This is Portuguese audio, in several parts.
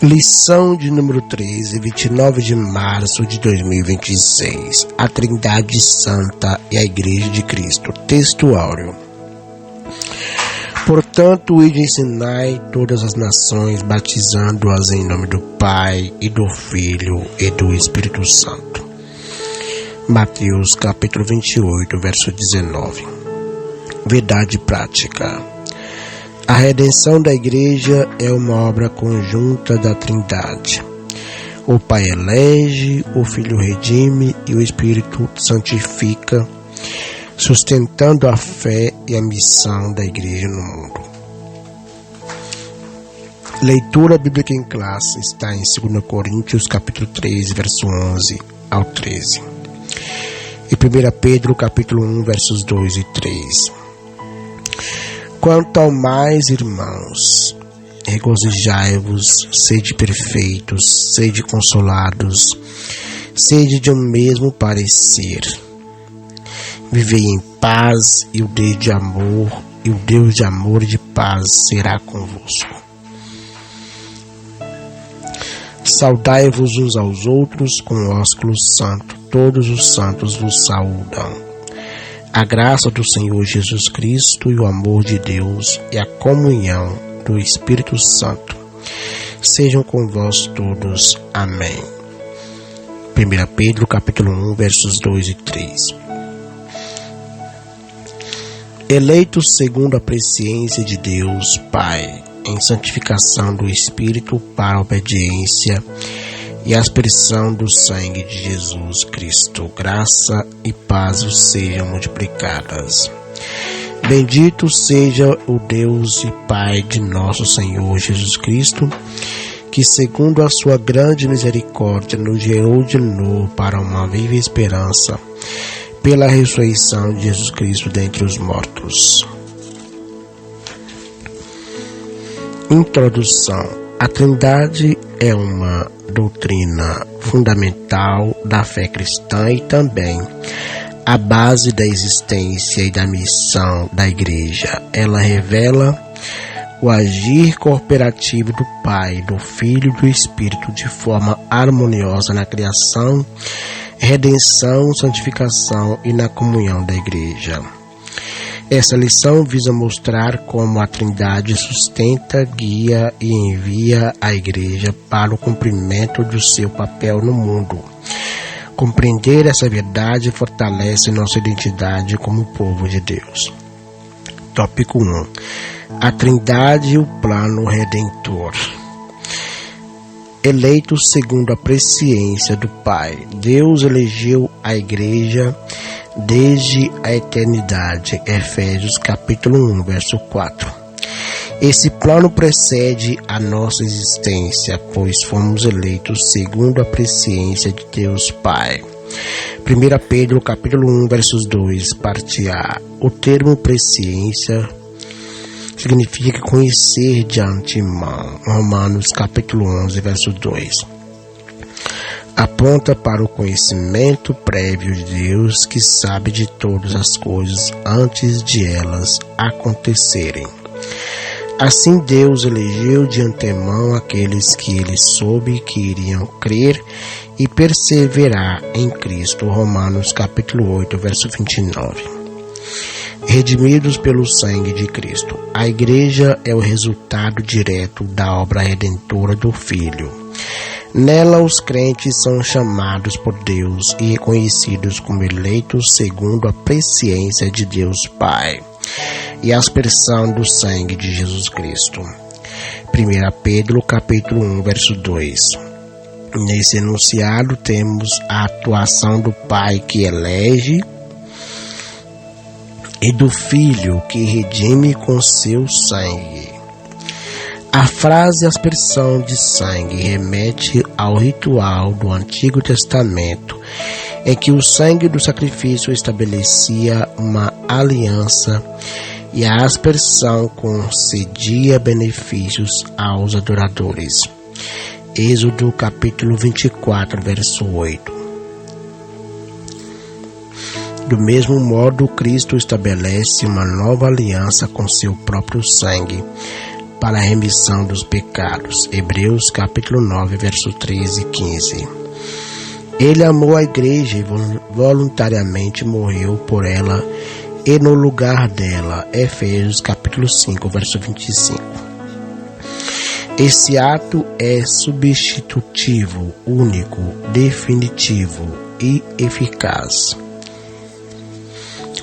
Lição de número 13, 29 de março de 2026. A Trindade Santa e a Igreja de Cristo. Texto áureo. Portanto, ide ensinai todas as nações, batizando-as em nome do Pai, e do Filho, e do Espírito Santo. Mateus capítulo 28, verso 19. Verdade prática. A redenção da Igreja é uma obra conjunta da Trindade. O Pai elege, o Filho redime e o Espírito santifica, sustentando a fé e a missão da Igreja no mundo. Leitura bíblica em classe está em 2 Coríntios capítulo 3, verso 11 ao 13. E 1 Pedro capítulo 1, versos 2 e 3. Quanto ao mais, irmãos, regozijai-vos, sede perfeitos, sede consolados, sede de um mesmo parecer. Vivei em paz, e o Deus de amor e de paz será convosco. Saudai-vos uns aos outros com o ósculo santo. Todos os santos vos saúdam. A graça do Senhor Jesus Cristo e o amor de Deus e a comunhão do Espírito Santo sejam com vós todos. Amém. 1 Pedro capítulo 1, versos 2 e 3. Eleitos segundo a presciência de Deus Pai, em santificação do Espírito para a obediência e a aspersão do sangue de Jesus Cristo, graça e paz vos sejam multiplicadas. Bendito seja o Deus e Pai de nosso Senhor Jesus Cristo, que segundo a sua grande misericórdia nos gerou de novo para uma viva esperança, pela ressurreição de Jesus Cristo dentre os mortos. Introdução. A Trindade é uma doutrina fundamental da fé cristã e também a base da existência e da missão da Igreja. Ela revela o agir cooperativo do Pai, do Filho e do Espírito de forma harmoniosa na criação, redenção, santificação e na comunhão da Igreja. Essa lição visa mostrar como a Trindade sustenta, guia e envia a Igreja para o cumprimento do seu papel no mundo. Compreender essa verdade fortalece nossa identidade como povo de Deus. Tópico 1. A Trindade e o plano redentor. Eleitos segundo a presciência do Pai, Deus elegeu a Igreja desde a eternidade. Efésios capítulo 1, verso 4. Esse plano precede a nossa existência, pois fomos eleitos segundo a presciência de Deus Pai. 1 Pedro capítulo 1, versos 2, parte A. O termo presciência significa conhecer de antemão. Romanos capítulo 11, verso 2. Aponta para o conhecimento prévio de Deus, que sabe de todas as coisas antes de elas acontecerem. Assim, Deus elegeu de antemão aqueles que ele soube que iriam crer e perseverar em Cristo. Romanos capítulo 8, verso 29. Redimidos pelo sangue de Cristo. A Igreja é o resultado direto da obra redentora do Filho. Nela, os crentes são chamados por Deus e reconhecidos como eleitos segundo a presciência de Deus Pai e a aspersão do sangue de Jesus Cristo. 1 Pedro capítulo 1, verso 2. Nesse enunciado temos a atuação do Pai que elege e do Filho que redime com seu sangue. A frase aspersão de sangue remete ao ritual do Antigo Testamento, em que o sangue do sacrifício estabelecia uma aliança e a aspersão concedia benefícios aos adoradores. Êxodo capítulo 24, verso 8. Do mesmo modo, Cristo estabelece uma nova aliança com seu próprio sangue, para a remissão dos pecados. Hebreus capítulo 9, verso 13 e 15. Ele amou a igreja e voluntariamente morreu por ela e no lugar dela. Efésios capítulo 5, verso 25. Esse ato é substitutivo, único, definitivo e eficaz,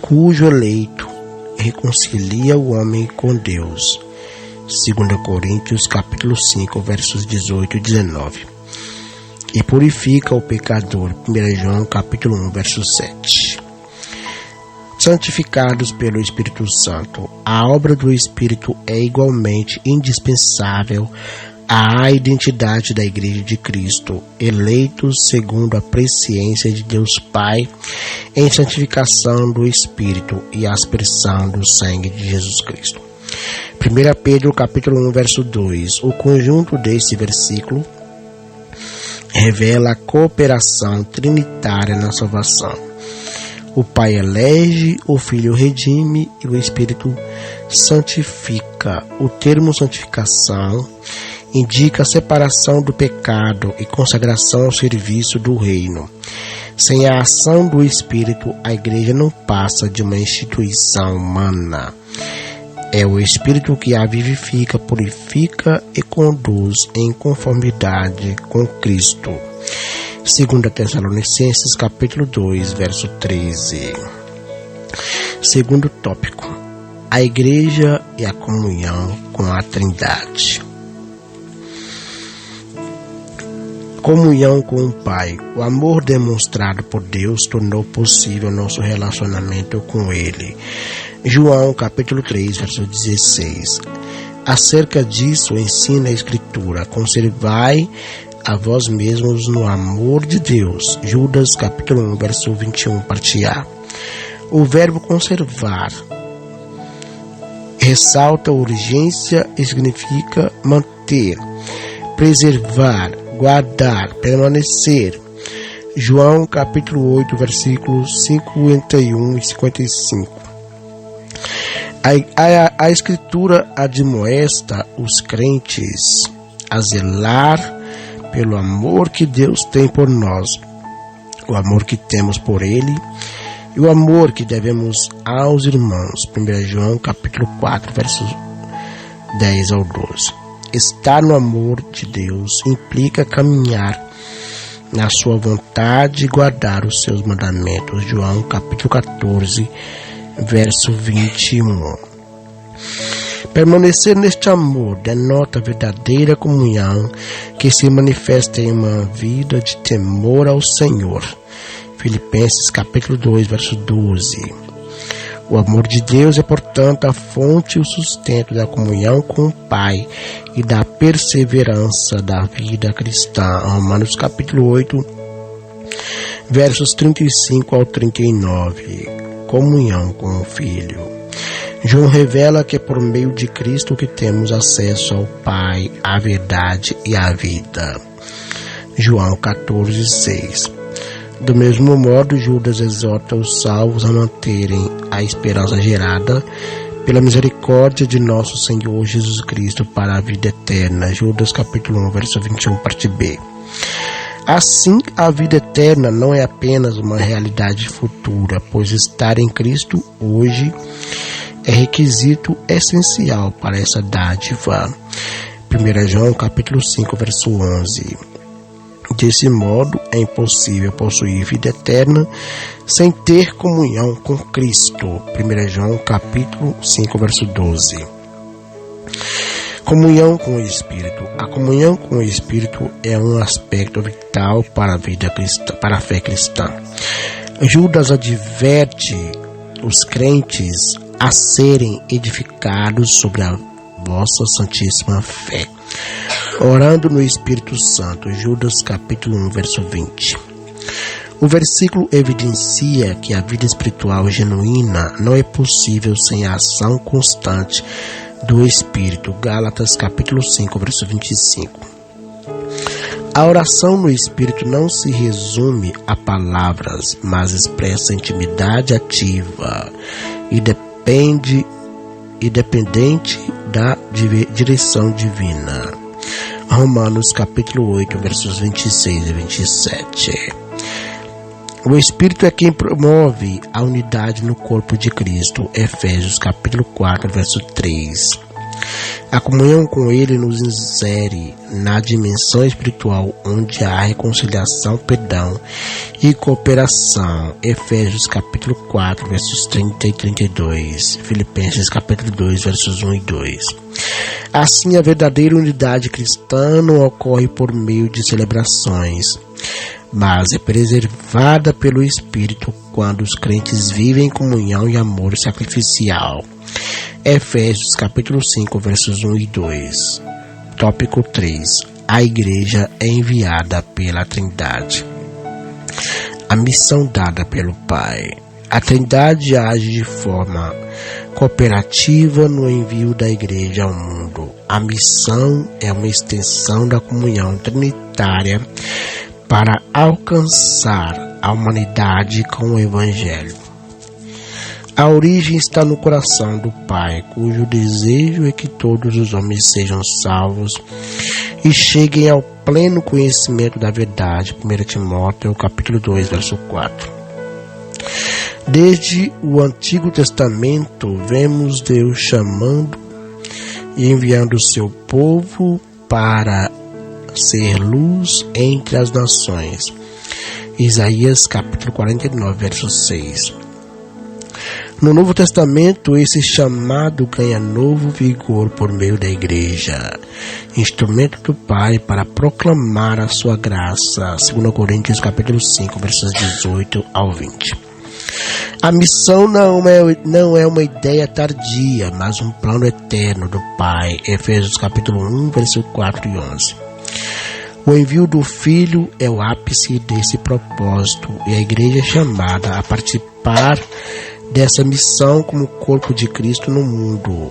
cujo eleito reconcilia o homem com Deus. 2 Coríntios capítulo 5, versos 18 e 19. E purifica o pecador. 1 João capítulo 1, verso 7. Santificados pelo Espírito Santo. A obra do Espírito é igualmente indispensável à identidade da Igreja de Cristo, eleitos segundo a presciência de Deus Pai, em santificação do Espírito e aspersão do sangue de Jesus Cristo. 1 Pedro capítulo 1, verso 2. O conjunto desse versículo revela a cooperação trinitária na salvação. O Pai elege, o Filho redime e o Espírito santifica. O termo santificação indica a separação do pecado e consagração ao serviço do reino. Sem a ação do Espírito, a Igreja não passa de uma instituição humana. É o Espírito que a vivifica, purifica e conduz em conformidade com Cristo. 2 Tessalonicenses capítulo 2, verso 13. Segundo tópico, a Igreja e a comunhão com a Trindade. Comunhão com o Pai. O amor demonstrado por Deus tornou possível nosso relacionamento com Ele. João capítulo 3, verso 16. Acerca disso ensina a Escritura: conservai a vós mesmos no amor de Deus. Judas capítulo 1, verso 21, parte A. O verbo conservar ressalta a urgência e significa manter, preservar, guardar, permanecer. João capítulo 8, versículos 51 e 55. A Escritura admoesta os crentes a zelar pelo amor que Deus tem por nós, o amor que temos por Ele e o amor que devemos aos irmãos. 1 João capítulo 4, versos 10 ao 12. Estar no amor de Deus implica caminhar na sua vontade e guardar os seus mandamentos. João capítulo 14, verso 21. Permanecer neste amor denota verdadeira comunhão que se manifesta em uma vida de temor ao Senhor. Filipenses capítulo 2, verso 12. O amor de Deus é, portanto, a fonte e o sustento da comunhão com o Pai e da perseverança da vida cristã. Romanos capítulo 8, versos 35 ao 39. Comunhão com o Filho. João revela que é por meio de Cristo que temos acesso ao Pai, à verdade e à vida. João 14, 6. Do mesmo modo, Judas exorta os salvos a manterem a esperança gerada pela misericórdia de nosso Senhor Jesus Cristo para a vida eterna. Judas capítulo 1, verso 21, parte B. Assim, a vida eterna não é apenas uma realidade futura, pois estar em Cristo hoje é requisito essencial para essa dádiva. 1 João capítulo 5, verso 11. Desse modo, é impossível possuir vida eterna sem ter comunhão com Cristo. 1 João capítulo 5, verso 12. Comunhão com o Espírito. A comunhão com o Espírito é um aspecto vital para a vida cristã, para a fé cristã. Judas adverte os crentes a serem edificados sobre a vossa santíssima fé, orando no Espírito Santo. Judas capítulo 1, verso 20. O versículo evidencia que a vida espiritual genuína não é possível sem a ação constante do Espírito. Gálatas capítulo 5, verso 25. A oração no Espírito não se resume a palavras, mas expressa intimidade ativa e dependente da direção divina. Romanos capítulo 8, versos 26 e 27. O Espírito é quem promove a unidade no corpo de Cristo. Efésios capítulo 4, verso 3. A comunhão com Ele nos insere na dimensão espiritual, onde há reconciliação, perdão e cooperação. Efésios capítulo 4, versos 30 e 32. Filipenses capítulo 2, versos 1 e 2. Assim, a verdadeira unidade cristã não ocorre por meio de celebrações, mas é preservada pelo Espírito quando os crentes vivem em comunhão e amor sacrificial. Efésios capítulo 5, versos 1 e 2. Tópico 3. A igreja é enviada pela Trindade. A missão dada pelo Pai. A Trindade age de forma cooperativa no envio da igreja ao mundo. A missão é uma extensão da comunhão trinitária para alcançar a humanidade com o Evangelho. A origem está no coração do Pai, cujo desejo é que todos os homens sejam salvos e cheguem ao pleno conhecimento da verdade. 1 Timóteo, capítulo 2, verso 4. Desde o Antigo Testamento, vemos Deus chamando e enviando o seu povo para ser luz entre as nações. Isaías, capítulo 49, verso 6. No Novo Testamento, esse chamado ganha novo vigor por meio da igreja, instrumento do Pai para proclamar a sua graça. 2 Coríntios capítulo 5, versos 18 ao 20. A missão não é uma ideia tardia, mas um plano eterno do Pai. Efésios capítulo 1, versos 4 e 11. O envio do Filho é o ápice desse propósito e a igreja é chamada a participar dessa missão como corpo de Cristo no mundo.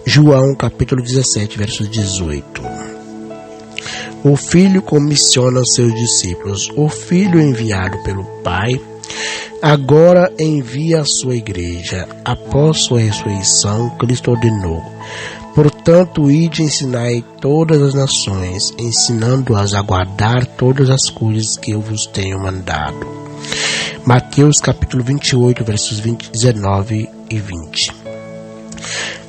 João capítulo 17, verso 18. O Filho comissiona seus discípulos. O Filho enviado pelo Pai agora envia a sua igreja. Após sua ressurreição, Cristo ordenou: portanto, ide e ensinai todas as nações, ensinando-as a guardar todas as coisas que eu vos tenho mandado. Mateus capítulo 28, versos 19 e 20.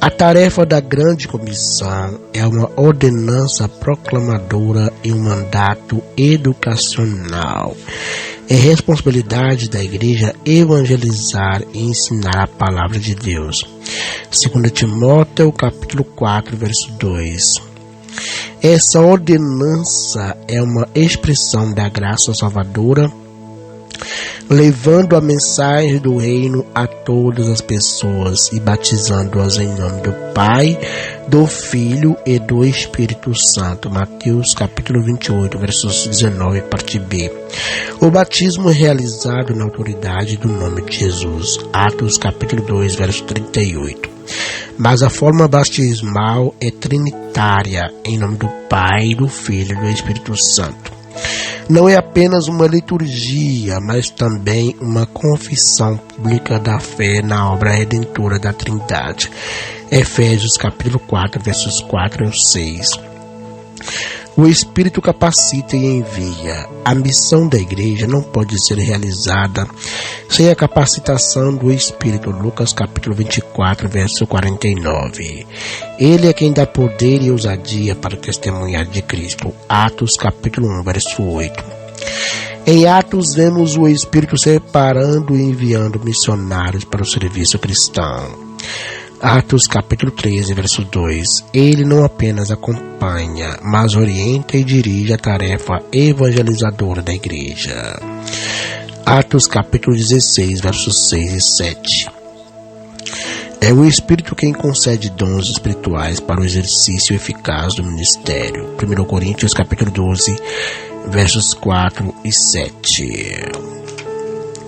A tarefa da grande comissão é uma ordenança proclamadora e um mandato educacional. É responsabilidade da igreja evangelizar e ensinar a palavra de Deus. 2 Timóteo capítulo 4, verso 2. Essa ordenança é uma expressão da graça salvadora, levando a mensagem do reino a todas as pessoas e batizando-as em nome do Pai, do Filho e do Espírito Santo. Mateus capítulo 28, versos 19, parte B. O batismo é realizado na autoridade do nome de Jesus. Atos capítulo 2, verso 38. Mas a forma batismal é trinitária, em nome do Pai, do Filho e do Espírito Santo. Não é apenas uma liturgia, mas também uma confissão pública da fé na obra redentora da Trindade. Efésios capítulo 4, versos 4 e 6. O Espírito capacita e envia. A missão da igreja não pode ser realizada sem a capacitação do Espírito. Lucas capítulo 24, verso 49. Ele é quem dá poder e ousadia para testemunhar de Cristo. Atos capítulo 1, verso 8. Em Atos vemos o Espírito separando e enviando missionários para o serviço cristão. Atos capítulo 13, verso 2. Ele não apenas acompanha, mas orienta e dirige a tarefa evangelizadora da igreja. Atos capítulo 16, versos 6 e 7. É o Espírito quem concede dons espirituais para o exercício eficaz do ministério. 1 Coríntios capítulo 12, versos 4 e 7.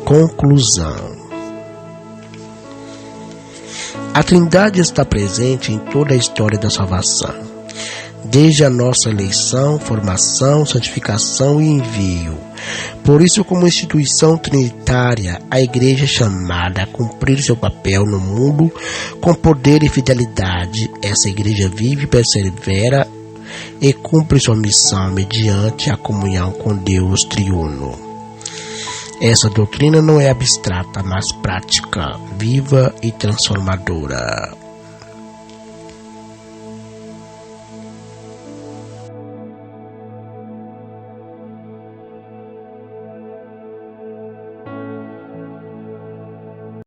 Conclusão. A Trindade está presente em toda a história da salvação. desde a nossa eleição, formação, santificação e envio. Por isso, como instituição trinitária, a Igreja é chamada a cumprir seu papel no mundo com poder e fidelidade. Essa Igreja vive, persevera e cumpre sua missão mediante a comunhão com Deus triuno. Essa doutrina não é abstrata, mas prática, viva e transformadora.